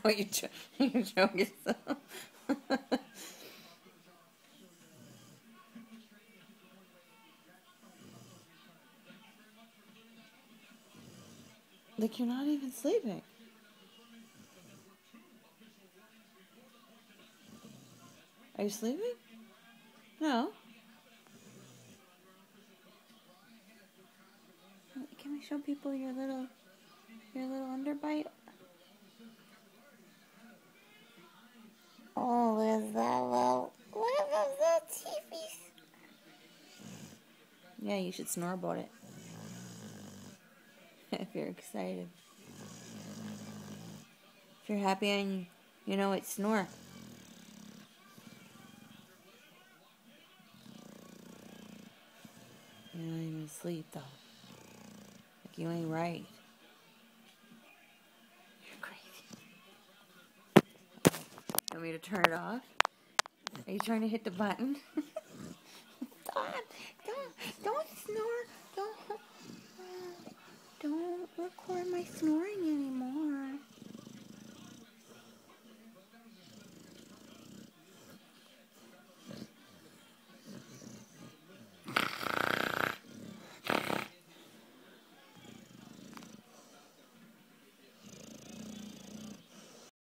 Oh, you choke yourself. Like you're not even sleeping. Are you sleeping? No. Can we show people your little underbite? Oh, there's that little. Look at that teethies. Yeah, you should snore about it. If you're excited. If you're happy and you know it, snore. You're not even asleep though. Like you ain't right. You're crazy. Want me to turn it off? Are you trying to hit the button? Stop! Don't snore! Don't record my snoring